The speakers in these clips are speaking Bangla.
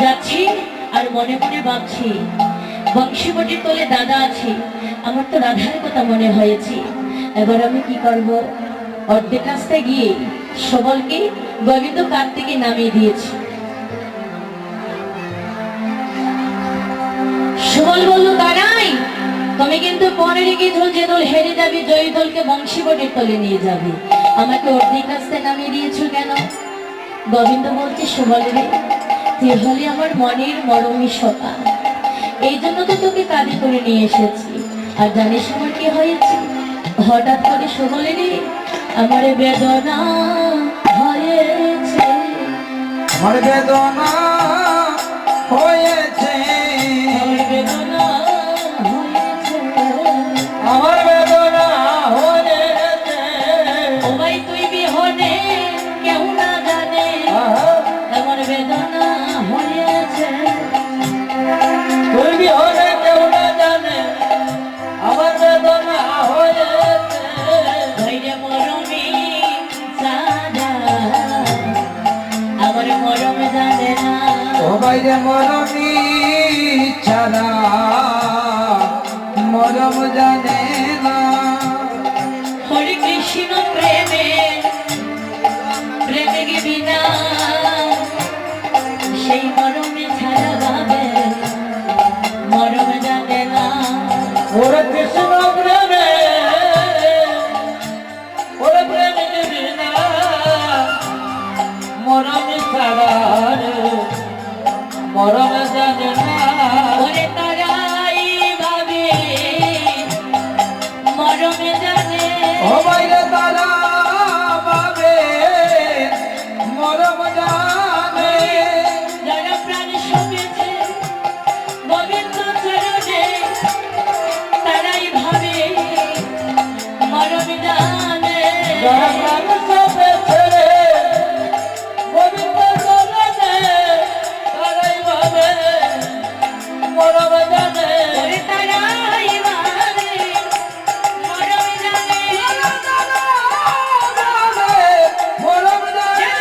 যাচ্ছি আর মনে মনে ভাবছি বংশীবটির তলে দাদা আছে, আমার তো রাধার কথা মনে হয়েছে। এবার আমি কি করব? অর্ধেক রাস্তায় গিয়ে সবলকে গোবিন্দ কাঠ থেকে নামিয়ে দিয়েছি। সবল বলল, দাঁড়াই, তুমি কিন্তু পরে রেখে যে দল হেরে যাবে জয়ী দলকে বংশীবটির তলে নিয়ে যাবে, আমাকে অর্ধেক রাস্তায় নামিয়ে দিয়েছো কেন? গোবিন্দ বলছে, সবল রে, তুই হলে আমার মনের মরমী সখা, এই জন্য তো তোকে কাঁধে করে নিয়ে এসেছি। আর জানিস আমার কি হয়েছে? হঠাৎ করে সবলে রে আমার বেদনা হয়েছে, আমার বেদনা হয়েছে, আমার বেদনা হয়েছে, আমার বেদনা হয়েছে। ও ভাই তুই বিহনে কেউ না জানে আমার বেদনা হয়েছে, তুই বিহনে কেউ না জানে আমার বেদনা হয়েছে। ধৈর্য মরমে সাদা আমার মরম জানে না, ও বাইরে মরমি ছাড়া মরম জানে না। হরে কৃষ্ণ প্রেমে প্রেমে গিবি না, সেই মরমে ছাড়া ভাবে মরম জানে না। ওরে কৃষ্ণ প্রেমে, ওরে প্রেমে দিবি না, মরম ছাড়া মরম জানে না। ওরে তারাই ভাবে মরমে জানে, ও বাইরে তারা ভাবে মরম জানে। যারা প্রাণ সপেছে গোবিন্দ চরণে তারাই ভাবে মরম জানে, যারা প্রাণ সপেছে গোবিন্দ চরণে তারাই ভাবে মরম জানে। ওরে তারাই ভাবে মরম জানে, মরম জানে।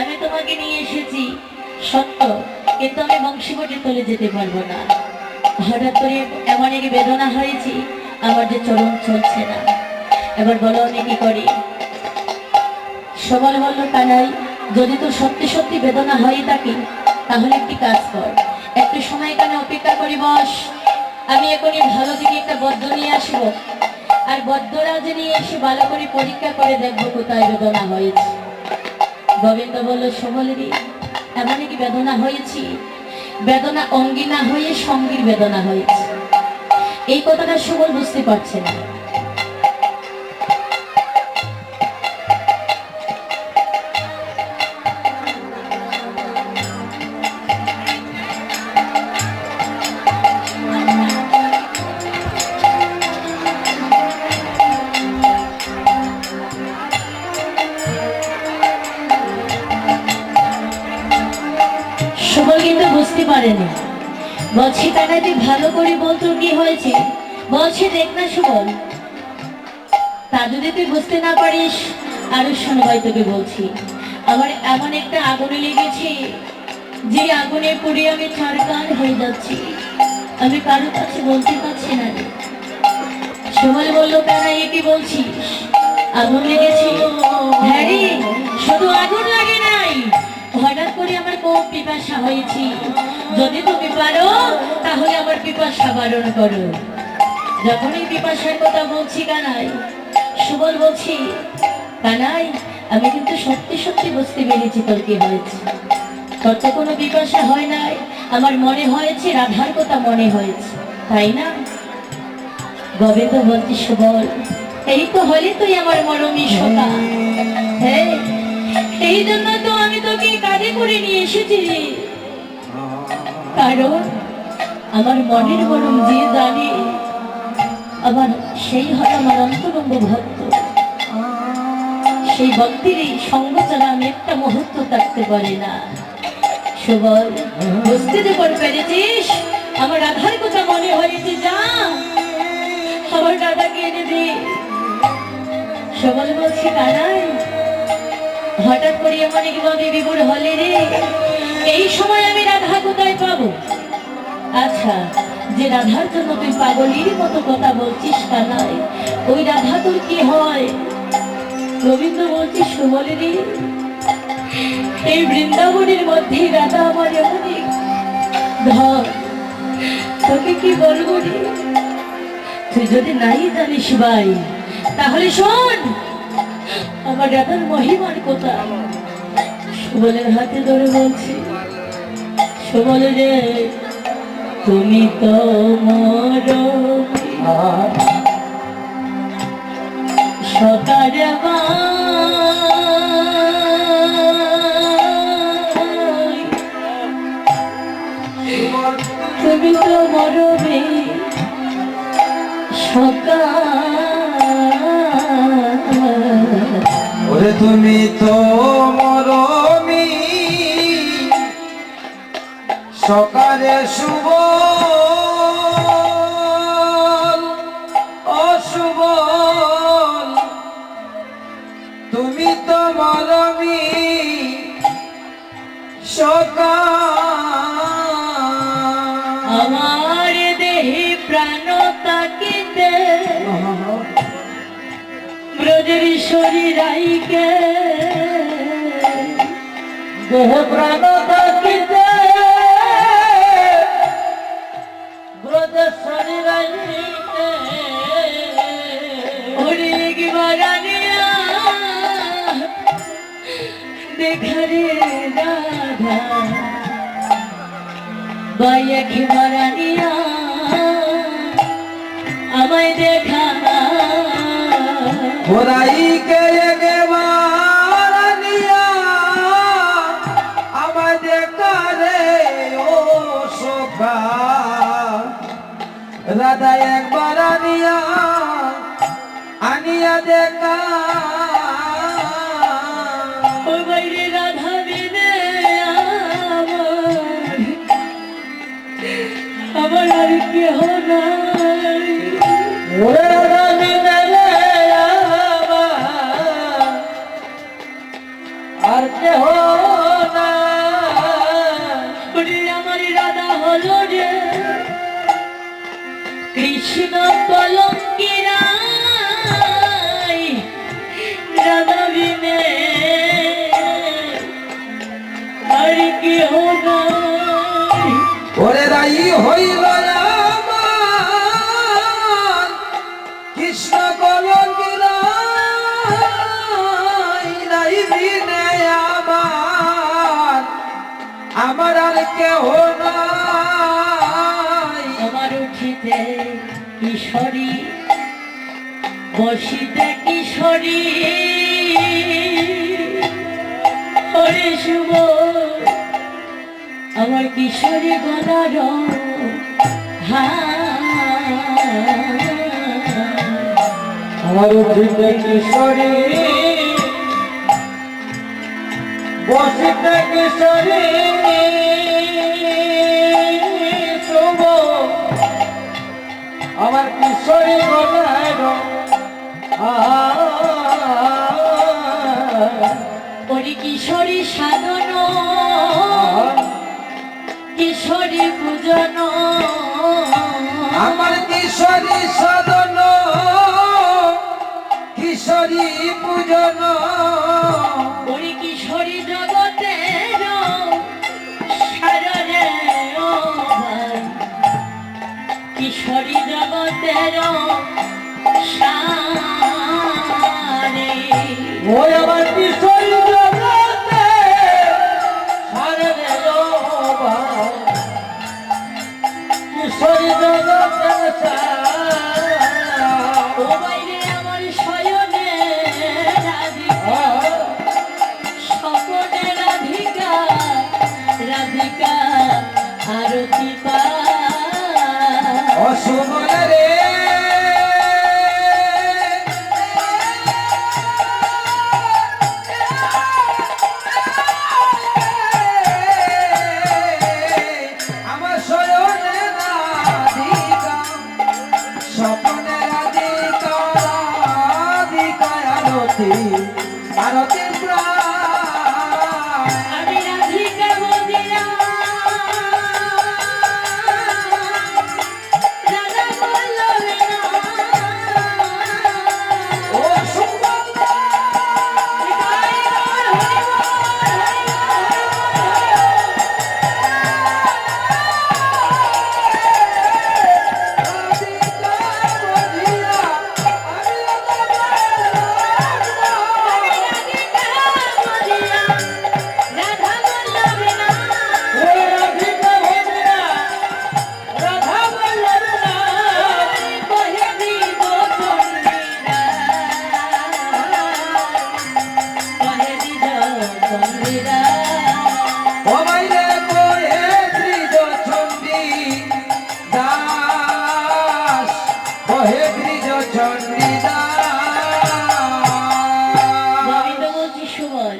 আমি তোমাকে নিয়ে এসেছি সত্য, কিন্তু আমি বংশীবটির তলে যেতে পারবো না। হঠাৎ করে এমন এক বেদনা হয়েছে, আমার যে চলন চলছে না। এবার বলো আমি কি করি? সবল বলল, কানাই, যদি তো সত্যি সত্যি বেদনা হয়ে থাকে তাহলে একটি কাজ কর, একটু সময় এখানে অপেক্ষা করি বস, আমি এখনই ভালো দিকে একটা বদ্ধ নিয়ে আসবো, আর বদ্ধরাজ নিয়ে এসে ভালো করে পরীক্ষা করে দেখবো কোথায় বেদনা হয়েছে। গোবিন্দ বলল, সবলেরই এমনই কি বেদনা হয়েছি? বেদনা অঙ্গী না হয়ে সঙ্গীর বেদনা হয়েছে। এই কথাটা সবল বুঝতে পারছে না। সবল কিন্তু বুঝতে পারেনি। বলছি, কানা তুই ভালো করে বলতো কি হয়েছে? বলছে, দেখ না সবল, তা যদি তুই বুঝতে না পারিস আরো শোনবাই তোকে বলছি। আমার এমন একটা আগুনে লেগেছে, যে আগুনে পুড়ে আমি ছারখার হয়ে যাচ্ছি, আমি কারো কাছে বলতে পারছি না রে। সবল বলল, কানা এ কি বলছিস? আগুন লেগেছে? হ্যাঁ রে, শুধু আগুন লাগে নাই, হঠাৎ করে আমার খুব পিপাসা হয়েছে, যদি তুমি পারো তাহলে আমার পিপাসা বারণ করো। যখন এই পিপাসার কথা বলছি কানাই, সুবল বলছি, কানাই আমি কিন্তু সত্যি সত্যি বুঝতে পেরেছি তোর কি হয়েছে। তোর তো কোনো পিপাসা হয় নাই, আমার মনে হয়েছে রাধার কথা মনে হয়েছে, তাই না? গোবিন্দ বলছি, সুবল এই তো হলে তুই আমার মরমী সখা, হ্যাঁ এই জন্য তো আমি তোকে কাঁধে করে নিয়ে এসেছি, কারণ আমার মনের মরম যে জানে আবার সেই হয় আমার অন্তরঙ্গ ভক্ত। সেই ভক্তির এই সঙ্গ ছাড়া আমি একটা মুহূর্ত থাকতে পারি না। সুবল, বুঝতে যখন পেরেছিস আমার রাধার কথা মনে হয়েছে, যা আমার দাদাকে এনে দে। সুবল বলছে, কানাই হঠাৎ করে এমন একভাবে বিভোর হলে রে, এই সময় আমি রাধা কোথায় পাবো? আচ্ছা, যে রাধার জন্য তুই পাগলির মতো কথা বলছিস কানাই, ওই রাধা তোর কি হয়? রবীন্দ্র বলছিস, সুবলে রে, এই বৃন্দাবনের মধ্যে রাধা আমার এমন এক ধর, তোকে কি বলবো রে? তুই যদি নাই জানিস ভাই, তাহলে শোন আমার রাধার মহিমার কথা। সুবলের হাতে ধরে বলছি, সুবল রে, তুমি তো মর সকালে তুমি তো মরবে সকাল। ওরে তুমি তো মরমি সকালে শুভ অশুভ, তুমি তো মরমি সকাল। আমার দেহে প্রাণ তাকিতে ব্রজের শরীর আইকে, দেহ প্রাণ থাকিতে ব্রজের শরীর আইতে, ওরে একবার আনিয়া দেখারে রাধা, বাই একবার আনিয়া আমায় দেখা। ওরাইকে একবার নিয়া আমায় দেখা রে ও সখা, রাধা একবার আনিয়া দেখা। ও বাইরে রাধা বিনে আমার আর কেহ নাই। ওরে রাধা বিনে রে আমার আর কেহ নাই। ওরে আমার রাধা হলো রে কৃষ্ণ কলঙ্কি রাই, রাধা বিনে আর কেহ নাই। ওরে রাই হইল আমার কৃষ্ণ কলঙ্কি রাই বিনে আমার আর কেহ নাই। আমার উঠিতে কিশোরী, বসিতে কিশোরী, ওরে শুভ আমার কিশোরী গলার আমার উঠিতে কিশোরী, বসিতে কিশোরী, শুভ আমার কিশোরী গলায় ওরে কিশোরী সাধন, কিশোরী পূজন, আমার কিশোরী সাধন, কিশোরী পূজন। ওরে কিশোরী জগতের সাররে ও ভাই, কিশোরী জগতের সারে। ওই আমার কিশোরী জগতে সারে রে ও ভাই, কিশোরী জগতে ও বাইরে আমার শয়নে রাধিকা, স্বপনে রাধিকা, রাধিকা আরতি পায়। সুমন রে আমার শয়নে রাধিকা স্বপ্নে রাধিকা রাধিকা আরতি আরতি প্রাণ আমি রাধিকা বলিলাম রাধা বল্লভে না ও সুমন রাধিকা বলিয়া আমি রাধা বল্লভে না ও রাধিকা ভজনা রাধা বল্লভনা কহে দিব চন্দ্রিরা কহে দিব চন্দ্রিরা ও মাইরে কোয়ে ত্রিজ চন্ডী দাস কহে ত্রিজ চন্ডী দাস গোবিন্দ বলছি সুবল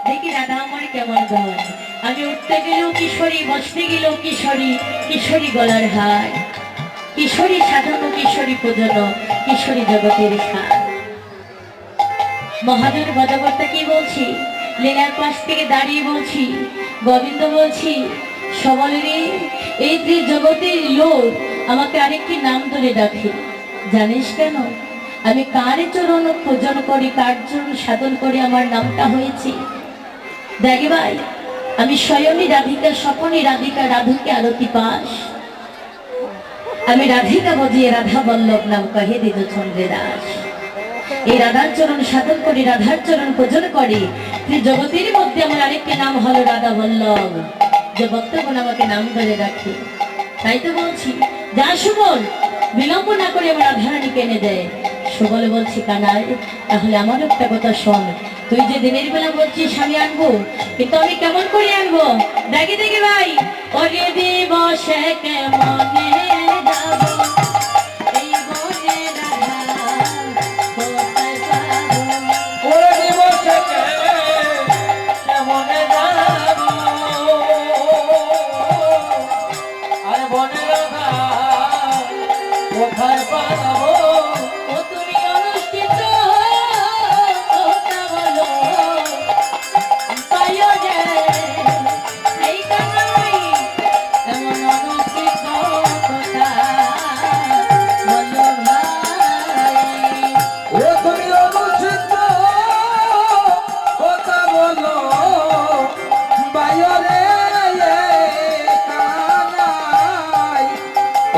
দেখি রাধা আমার কেমন গান আমি উঠতে গেলেও কিশোরী বসতে গেলেও কিশোরী কিশোরী গলার হার কিশোরী সাধন কিশোরী পূজন কিশোরী জগতের সার মহাজন বদবর্তা কি বলছি লীলার পাশ থেকে দাঁড়িয়ে বলছি গোবিন্দ বলছি সবলেরই এই যে জগতের লোক আমাকে আরেকটি নাম ধরে ডাকে জানিস কেন আমি কার চরণ পূজন করি কার চরণ সাধন করে আমার নামটা হয়েছে দেখে ভাই আমি স্বয়ংই রাধিকা স্বপনই রাধিকা রাধুকে আরতি পাস আমি রাধিকা বজিয়ে রাধা বল্লভ নাম কহে দিত চন্দ্রে দাস এই রাধার চরণ সাধন করি রাধার চরণ পূজন করি যে জগতের মধ্যে আমার আরেকটি নাম হলো রাধা বল্লভ যে বক্তগণ আমাকে নাম ধরে রাখে তাই তো বলছি যা সুবল বিলম্ব না করে আমার রাধারানীকে এনে দেয় সুবল বলছি কানাই তাহলে আমার একটা কথা শোন তুই যে দিনের বেলা বলছিস আমি আনবো কিন্তু আমি কেমন করে আনবো দেখে দেখে ভাই ওরে দিবসে কেমনে যাবো এই বনে রাধা কোথায় পাবো ওরে দিবসে কেমনে যাব আর বনে রাধা কোথায় পাবো ও তুমি অনুষ্ঠিত কথা বলো পাইও যে এই কানাই এমন অনুষ্ঠিত কথা বলো ভাই ও তুমি অনুচিত কথা বলো বাইরে কানাই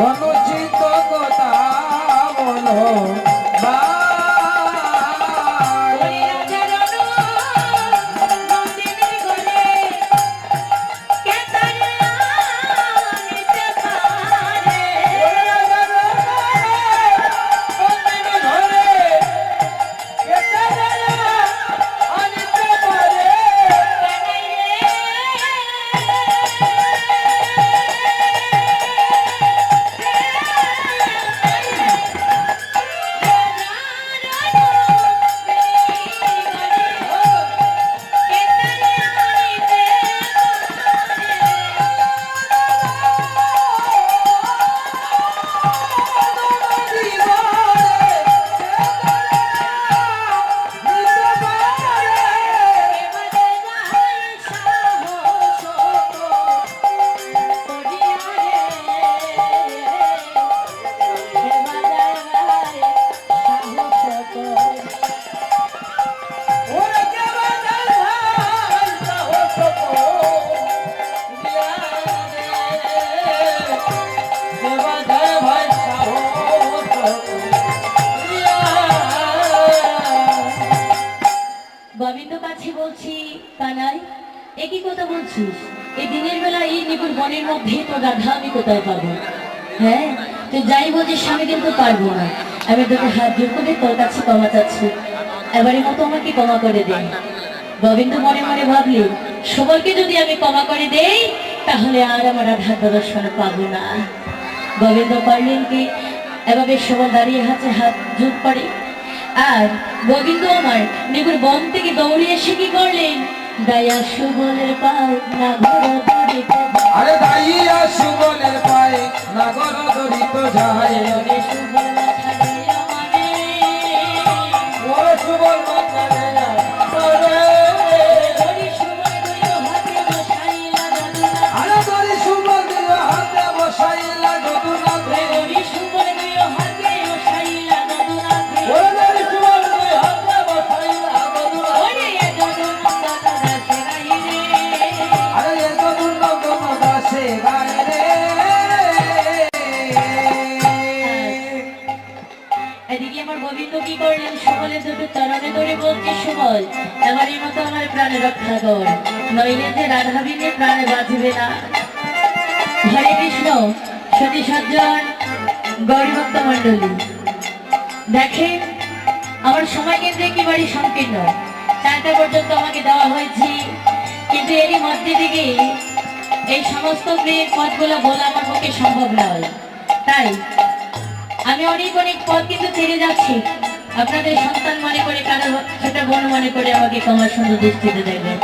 অনুচিত কথা বলো ওই রাজার নন্দিনীর গলে কে তারে আনিতে পারে গোবিন্দ কাছে বলছি কানাই একই কথা বলছিস এই দিনের বেলা এই নিপুণ বনের মধ্যে তো রাধা আমি কোথায় পাবো হ্যাঁ তুই যাই বলছিস আমি কিন্তু পারবো না আমি তোকে হাত জোর করে তোর কাছে ক্ষমা চাচ্ছি এবারের মতো আমাকে ক্ষমা করে দে গোবিন্দ মনে মনে ভাবলি সবাইকে যদি আমি ক্ষমা করে দেই তাহলে আর আমার রাধার দর্শন পাবো না গোবিন্দ করলেন কি এভাবে সুবল দাঁড়িয়ে হাতে হাত জোট করে, আর গোবিন্দ আমার নিগুর বন থেকে দৌড়ে এসে কি করলেন, দয়া সুবলের পাও না ঘর ধরিতে আরে দাইয়া সুবলের পায়ে নাগর দরিত যায় ওরে সুবল মাথা লইয়া মানে, ওরে সুবল মাথা লইয়া ওরে ওরে সুবল দুইও হাতে বসাইলা গদুনা, আরে দরি সুবল দিও হাতে বসাইলা যদুনাথে ওরে সুবল দুইও হাতে বসাইলা গদুনা, ওরে দরি সুবল দুই হাতে বসাইলা গদুনা ওরে এ গদুনা দাদা সে গাইরে, আরে এ যদুনন্দন দাসে গায় রে এদিকে আমার গোবিন্দ কি করলেন, সুবলের দুটো চরণে ধরে বলছে, সুবল এবারের মতো আমার প্রাণে রক্ষা কর, নইলে যে রাধাবিনে প্রাণে বাঁচবে না। হরে কৃষ্ণ। সতী সজ্জন গৌরভক্ত মন্ডলী, দেখেন আমার সময় কিন্তু একেবারে সংকীর্ণ, 4টা পর্যন্ত আমাকে দেওয়া হয়েছে, কিন্তু এরই মধ্যে দিকে এই সমস্ত প্রিয় পথগুলো বলা আমার পক্ষে সম্ভব নয়, তাই আমি অনেক অনেক পথ কিন্তু ছেড়ে যাচ্ছি। আপনাদের সন্তান মনে করে, কারো ছোট বোন মনে করে আমাকে ক্ষমা সুন্দর দৃষ্টিতে দেখবেন।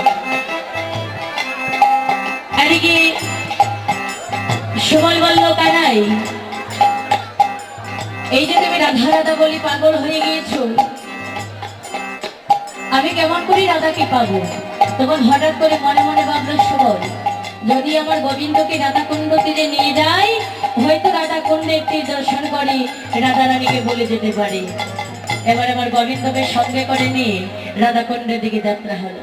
এদিকে সুবল বলল, কানাই এই যে তুমি রাধা রাধা বলি পাগল হয়ে গিয়েছো, আমি কেমন করে রাধাকে পাবো? তখন হঠাৎ করে মনে মনে ভাবলো সুবল, যদি আমার গোবিন্দকে রাধাকুণ্ড তীরে নিয়ে যায়, হয়তো রাধাকুণ্ডে একটি দর্শন করে রাধা রানীকে বলে যেতে পারে। এবার আমার গোবিন্দকে সঙ্গে করে নিয়ে রাধাকুণ্ডের দিকে যাত্রা হলো।